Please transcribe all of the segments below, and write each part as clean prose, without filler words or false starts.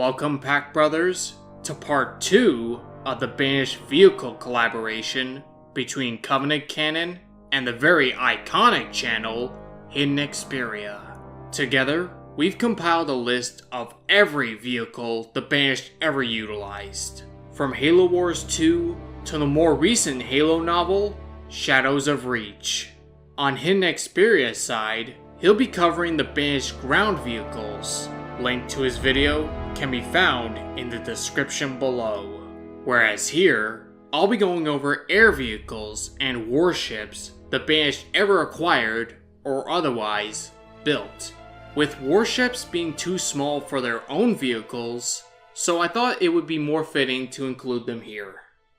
Welcome, Pack Brothers, to part 2 of the Banished vehicle collaboration between Covenant Canon and the very iconic channel HiddenXperia. Together, we've compiled a list of every vehicle the Banished ever utilized, from Halo Wars 2 to the more recent Halo novel, Shadows of Reach. On HiddenXperia's side, he'll be covering the Banished ground vehicles. Link to his video can be found in the description below. Whereas here, I'll be going over air vehicles and warships the Banished ever acquired or otherwise built, with warships being too small for their own vehicles, so I thought it would be more fitting to include them here.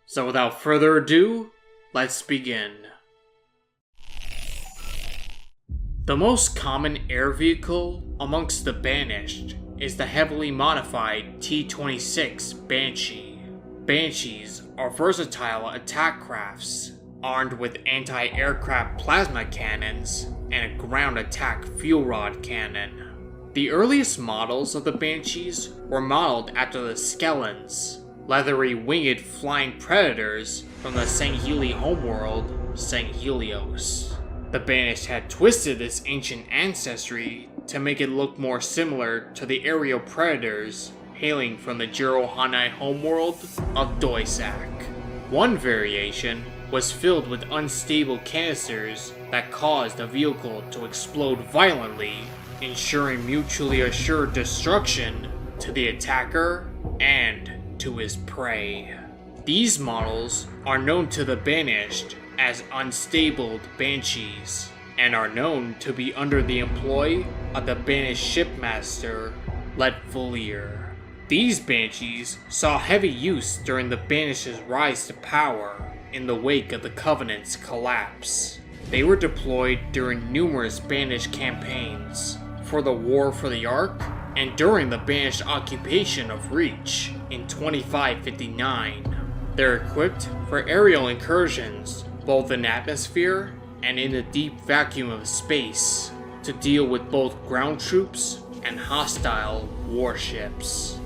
So without further ado, let's begin. The most common air vehicle amongst the Banished is the heavily modified T-26 Banshee. Banshees are versatile attack crafts, armed with anti-aircraft plasma cannons and a ground attack fuel rod cannon. The earliest models of the Banshees were modeled after the Skellons, leathery winged flying predators from the Sangheli homeworld, Sanghelios. The Banished had twisted this ancient ancestry to make it look more similar to the aerial predators hailing from the Jirohanai homeworld of Doisak. One variation was filled with unstable canisters that caused the vehicle to explode violently, ensuring mutually assured destruction to the attacker and to his prey. These models are known to the Banished as unstable Banshees, and are known to be under the employ of the Banished shipmaster, Letvolier. These Banshees saw heavy use during the Banished's rise to power in the wake of the Covenant's collapse. They were deployed during numerous Banished campaigns, for the War for the Ark, and during the Banished occupation of Reach in 2559. They're equipped for aerial incursions, both in atmosphere and in the deep vacuum of space, to deal with both ground troops and hostile warships.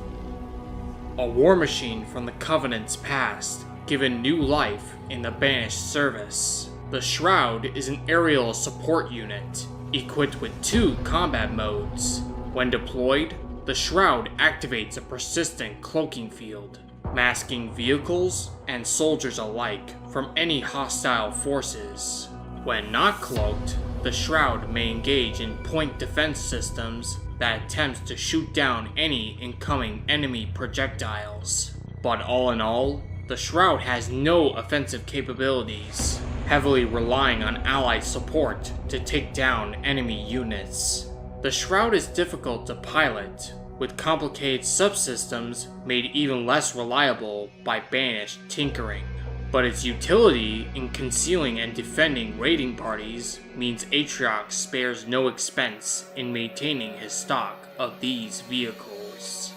A war machine from the Covenant's past, given new life in the Banished service. The SHROUD is an aerial support unit, equipped with 2 combat modes. When deployed, the SHROUD activates a persistent cloaking field, masking vehicles and soldiers alike from any hostile forces. When not cloaked, the SHROUD may engage in point defense systems that attempt to shoot down any incoming enemy projectiles. But all in all, the SHROUD has no offensive capabilities, heavily relying on allied support to take down enemy units. The SHROUD is difficult to pilot, with complicated subsystems made even less reliable by Banished tinkering. But its utility in concealing and defending raiding parties means Atriox spares no expense in maintaining his stock of these vehicles.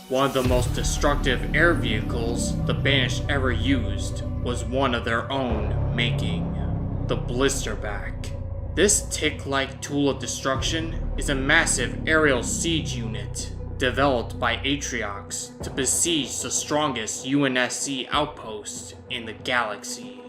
One of the most destructive air vehicles the Banished ever used was one of their own making, the BLISTERBACK. This tick-like tool of destruction is a massive aerial siege unit developed by Atriox to besiege the strongest UNSC outpost in the galaxy.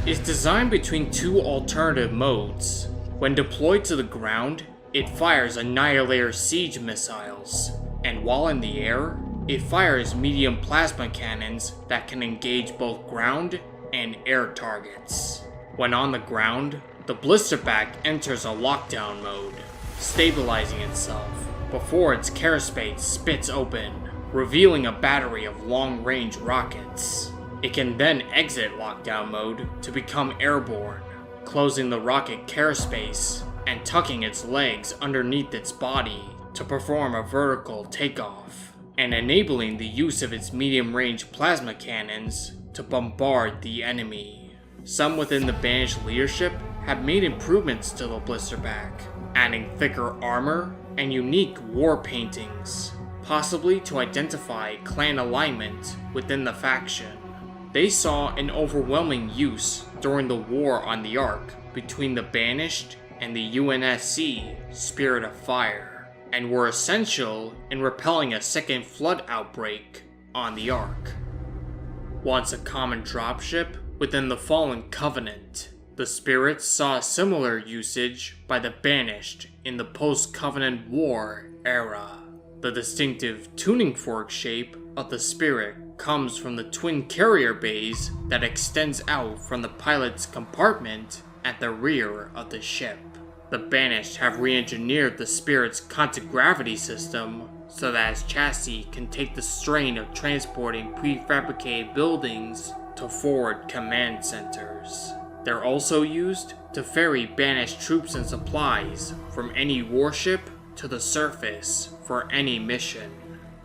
It's designed between 2 alternative modes. When deployed to the ground, it fires Annihilator siege missiles, and while in the air, it fires medium plasma cannons that can engage both ground and air targets. When on the ground, the BLISTERBACK enters a lockdown mode, stabilizing itself before its carapace spits open, revealing a battery of long-range rockets. It can then exit lockdown mode to become airborne, closing the rocket carapace and tucking its legs underneath its body to perform a vertical takeoff, and enabling the use of its medium-range plasma cannons to bombard the enemy. Some within the Banished leadership have made improvements to the BLISTERBACK, adding thicker armor and unique war paintings, possibly to identify clan alignment within the faction. They saw an overwhelming use during the war on the Ark between the Banished and the UNSC Spirit of Fire, and were essential in repelling a second flood outbreak on the Ark. Once a common dropship within the fallen Covenant, the Spirits saw a similar usage by the Banished in the post-Covenant War era. The distinctive tuning fork shape of the Spirit comes from the twin carrier bays that extends out from the pilot's compartment at the rear of the ship. The Banished have re-engineered the Spirit's contra-gravity system so that its chassis can take the strain of transporting prefabricated buildings to forward command centers. They're also used to ferry Banished troops and supplies from any warship to the surface for any mission,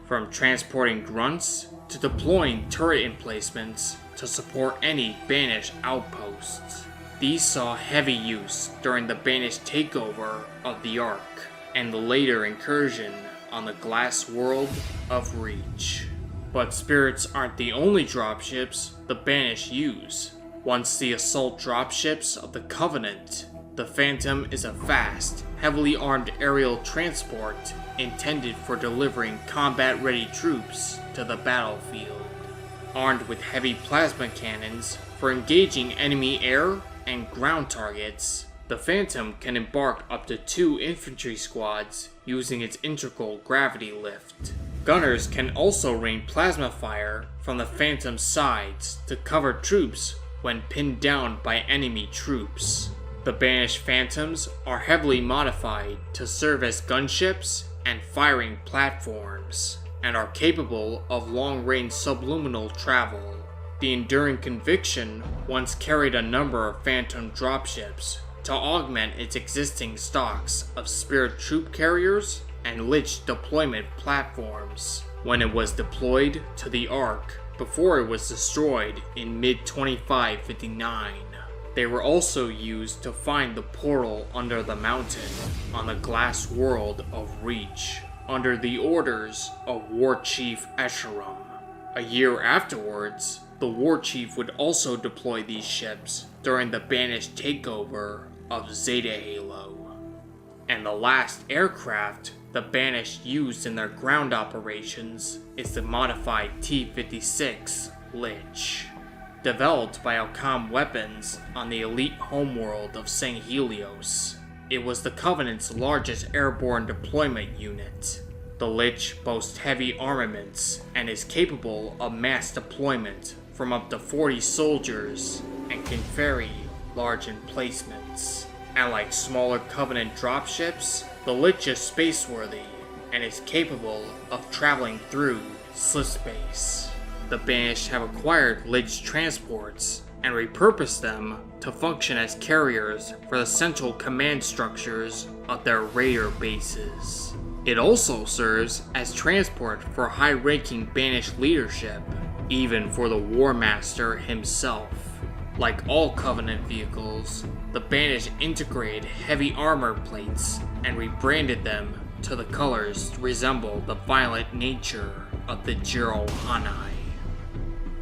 from transporting grunts to deploying turret emplacements to support any Banished outposts. These saw heavy use during the Banished takeover of the Ark and the later incursion on the glass world of Reach. But Spirits aren't the only dropships the Banished use. Once the assault dropships of the Covenant, the Phantom is a fast, heavily armed aerial transport intended for delivering combat-ready troops to the battlefield. Armed with heavy plasma cannons for engaging enemy air and ground targets, the Phantom can embark up to 2 infantry squads using its integral gravity lift. Gunners can also rain plasma fire from the Phantom's sides to cover troops when pinned down by enemy troops. The Banished Phantoms are heavily modified to serve as gunships and firing platforms, and are capable of long-range subluminal travel. The Enduring Conviction once carried a number of Phantom dropships to augment its existing stocks of Spirit troop carriers and Lich deployment platforms when it was deployed to the Ark before it was destroyed in mid-2559. They were also used to find the portal under the mountain on the glass world of Reach under the orders of War Chief Escharum. A year afterwards, the War Chief would also deploy these ships during the Banished takeover of Zeta Halo. And the last aircraft the Banished used in their ground operations is the modified T-56 Lich. Developed by Alcom Weapons on the elite homeworld of St. Helios, it was the Covenant's largest airborne deployment unit. The Lich boasts heavy armaments and is capable of mass deployment from up to 40 soldiers and can ferry large emplacements. And like smaller Covenant dropships, the Lich is spaceworthy and is capable of traveling through slip space. The Banished have acquired Lich transports and repurposed them to function as carriers for the central command structures of their raider bases. It also serves as transport for high-ranking Banished leadership, even for the War Master himself. Like all Covenant vehicles, the Banished integrated heavy armor plates and rebranded them to the colors to resemble the violent nature of the Jiro Hanai.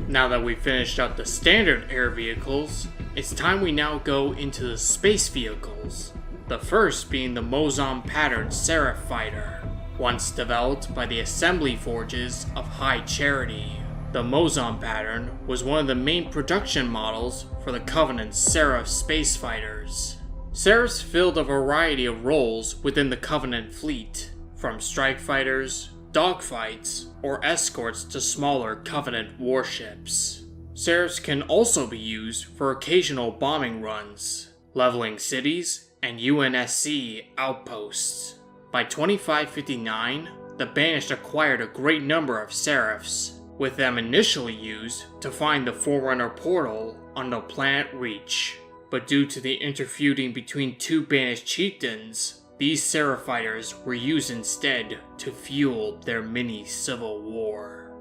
Now that we've finished up the standard air vehicles, it's time we now go into the space vehicles. The first being the Mozam pattern SERAPH fighter, once developed by the assembly forges of High Charity. The Mozam pattern was one of the main production models for the Covenant's SERAPH space fighters. SERAPHs filled a variety of roles within the Covenant fleet, from strike fighters, dogfights, or escorts to smaller Covenant warships. SERAPHs can also be used for occasional bombing runs, leveling cities, and UNSC outposts. By 2559, the Banished acquired a great number of SERAPHs, with them initially used to find the Forerunner portal on the planet Reach. But due to the interfeuding between 2 Banished chieftains, these SERAPH fighters were used instead to fuel their mini-civil war.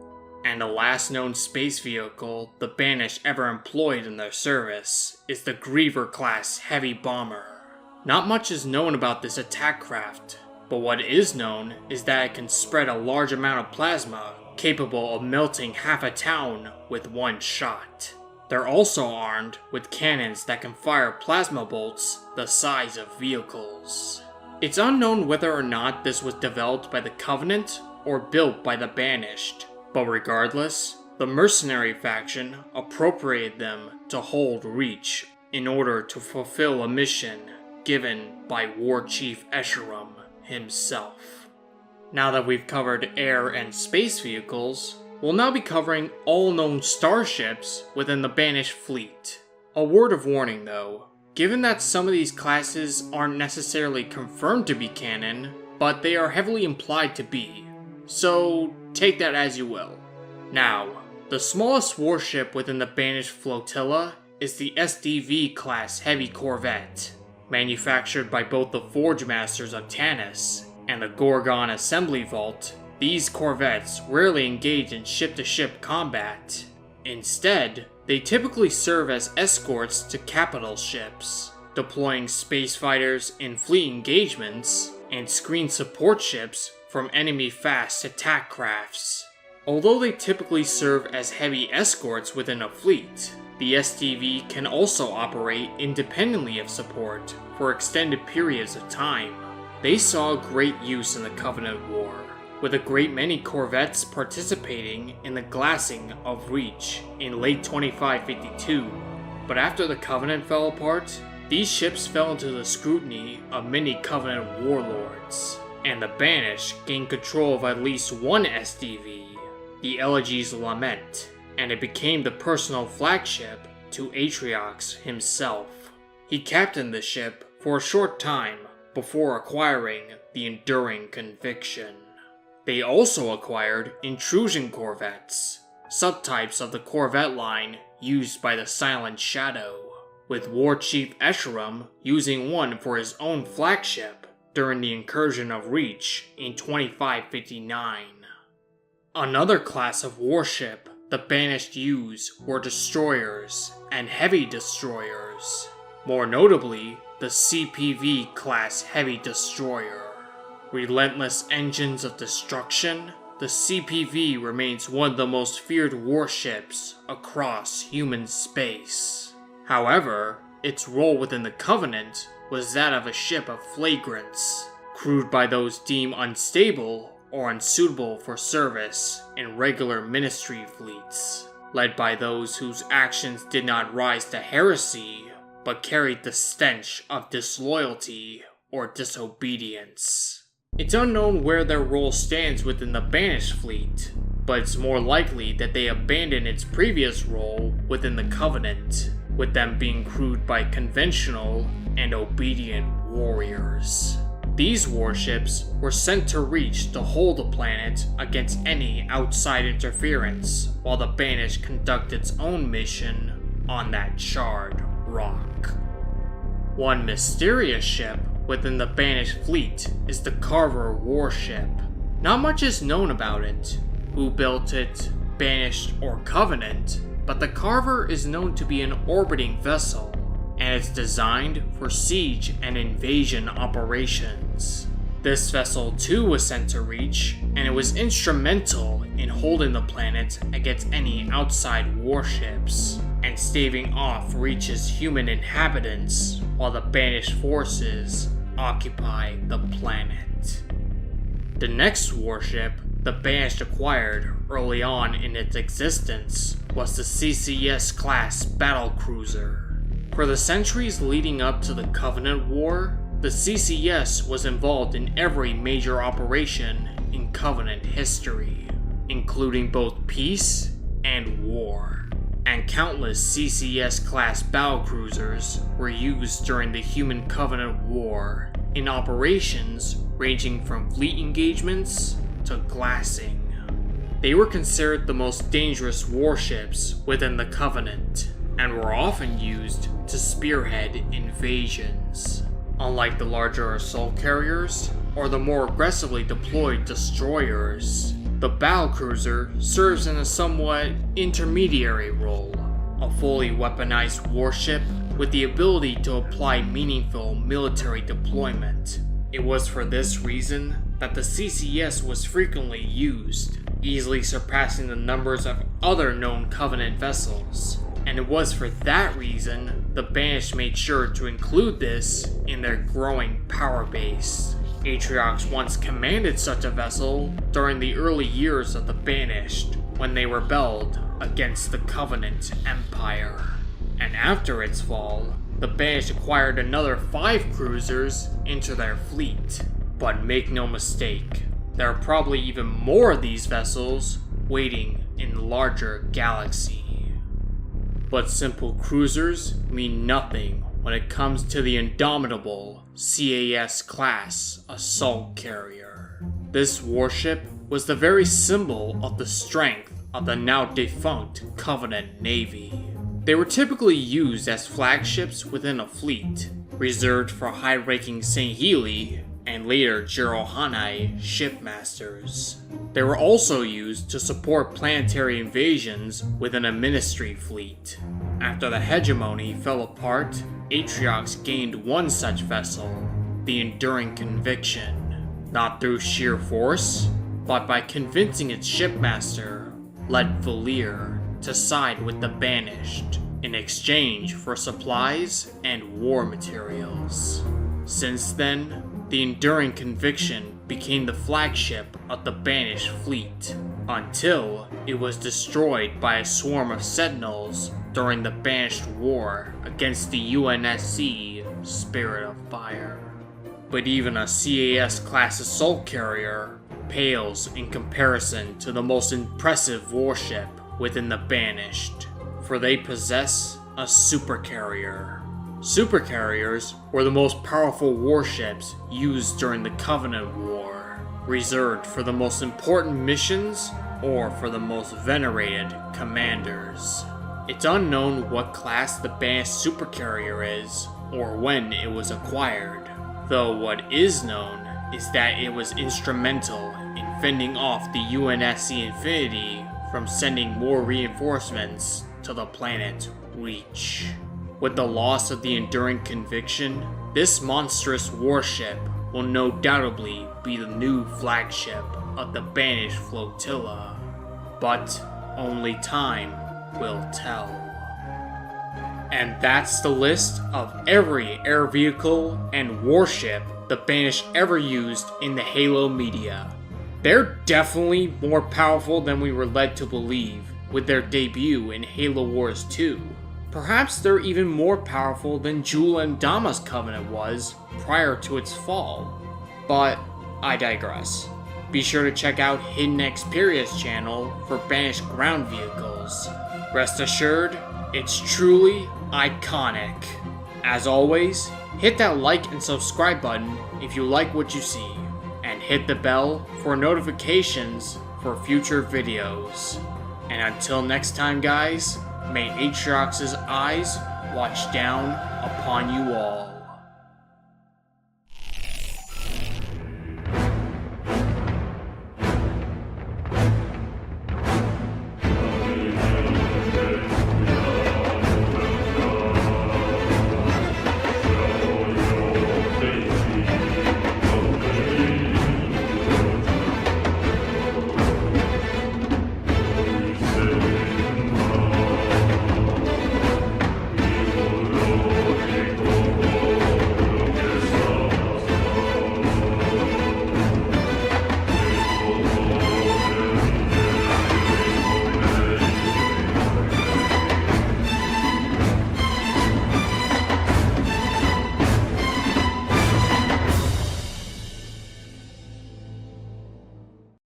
And the last known space vehicle the Banished ever employed in their service is the Griever-class heavy bomber. Not much is known about this attack craft, but what is known is that it can spread a large amount of plasma capable of melting half a town with one shot. They're also armed with cannons that can fire plasma bolts the size of vehicles. It's unknown whether or not this was developed by the Covenant or built by the Banished, but regardless, the mercenary faction appropriated them to hold Reach in order to fulfill a mission given by War Chief SHROUD himself. Now that we've covered air and space vehicles, we'll now be covering all known starships within the Banished fleet. A word of warning though, given that some of these classes aren't necessarily confirmed to be canon, but they are heavily implied to be, so take that as you will. Now, the smallest warship within the Banished flotilla is the SDV-CLASS heavy corvette. Manufactured by both the Forge Masters of Tanis and the Gorgon Assembly Vault, these corvettes rarely engage in ship-to-ship combat. Instead, they typically serve as escorts to capital ships, deploying space fighters in fleet engagements and screen support ships from enemy fast attack crafts. Although they typically serve as heavy escorts within a fleet, the SDV can also operate independently of support for extended periods of time. They saw great use in the Covenant War, with a great many corvettes participating in the glassing of Reach in late 2552. But after the Covenant fell apart, these ships fell into the scrutiny of many Covenant warlords, and the Banished gained control of at least one SDV, the Elegy's Lament, and it became the personal flagship to Atriox himself. He captained the ship for a short time before acquiring the Enduring Conviction. They also acquired intrusion corvettes, subtypes of the corvette line used by the Silent Shadow, with War Chief SHROUD using one for his own flagship during the incursion of Reach in 2559. Another class of warship the Banished used were destroyers and heavy destroyers, more notably the CPV-CLASS heavy destroyer. Relentless engines of destruction, the CPV remains one of the most feared warships across human space. However, its role within the Covenant was that of a ship of flagrants, crewed by those deemed unstable or unsuitable for service in regular ministry fleets, led by those whose actions did not rise to heresy, but carried the stench of disloyalty or disobedience. It's unknown where their role stands within the Banished fleet, but it's more likely that they abandoned its previous role within the Covenant, with them being crewed by conventional and obedient warriors. These warships were sent to Reach to hold the planet against any outside interference, while the Banished conduct its own mission on that charred rock. One mysterious ship within the Banished fleet is the KARVE warship. Not much is known about it, who built it, Banished or Covenant, but the KARVE is known to be an orbiting vessel, and it's designed for siege and invasion operations. This vessel too was sent to Reach, and it was instrumental in holding the planet against any outside warships, and staving off Reach's human inhabitants while the Banished forces occupy the planet. The next warship the Banished acquired early on in its existence was the CCS-class battlecruiser. For the centuries leading up to the Covenant War, the CCS was involved in every major operation in Covenant history, including both peace and war. And countless CCS-class battlecruisers were used during the Human Covenant War in operations ranging from fleet engagements to glassing. They were considered the most dangerous warships within the Covenant, and were often used to spearhead invasions. Unlike the larger assault carriers, or the more aggressively deployed destroyers, the battlecruiser serves in a somewhat intermediary role, a fully weaponized warship with the ability to apply meaningful military deployment. It was for this reason that the CCS was frequently used, easily surpassing the numbers of other known Covenant vessels, and and it was for that reason the Banished made sure to include this in their growing power base. Atriox once commanded such a vessel during the early years of the Banished, when they rebelled against the Covenant Empire. And after its fall, the Banished acquired another 5 cruisers into their fleet. But make no mistake, there are probably even more of these vessels waiting in the larger galaxy. But simple cruisers mean nothing when it comes to the indomitable CAS-class assault carrier. This warship was the very symbol of the strength of the now defunct Covenant Navy. They were typically used as flagships within a fleet, reserved for high-ranking Sangheili and later Jirohanai shipmasters. They were also used to support planetary invasions within a ministry fleet. After the hegemony fell apart, Atriox gained one such vessel, the Enduring Conviction, not through sheer force, but by convincing its shipmaster, Led Valir, to side with the Banished in exchange for supplies and war materials. Since then, the Enduring Conviction became the flagship of the Banished fleet, until it was destroyed by a swarm of Sentinels during the Banished War against the UNSC Spirit of Fire. But even a CAS-class assault carrier pales in comparison to the most impressive warship within the Banished, for they possess a supercarrier. Supercarriers were the most powerful warships used during the Covenant War, reserved for the most important missions or for the most venerated commanders. It's unknown what class the Banished supercarrier is, or when it was acquired, though what is known is that it was instrumental in fending off the UNSC Infinity from sending more reinforcements to the planet Reach. With the loss of the Enduring Conviction, this monstrous warship will no doubtably be the new flagship of the Banished flotilla. But only time will tell. And that's the list of every air vehicle and warship the Banished ever used in the Halo media. They're definitely more powerful than we were led to believe with their debut in Halo Wars 2. Perhaps they're even more powerful than Jul and Dama's Covenant was prior to its fall. But I digress. Be sure to check out HiddenXperia's channel for Banished ground vehicles. Rest assured, it's truly iconic. As always, hit that like and subscribe button if you like what you see, and hit the bell for notifications for future videos. And until next time, guys, may Atriox's eyes watch down upon you all.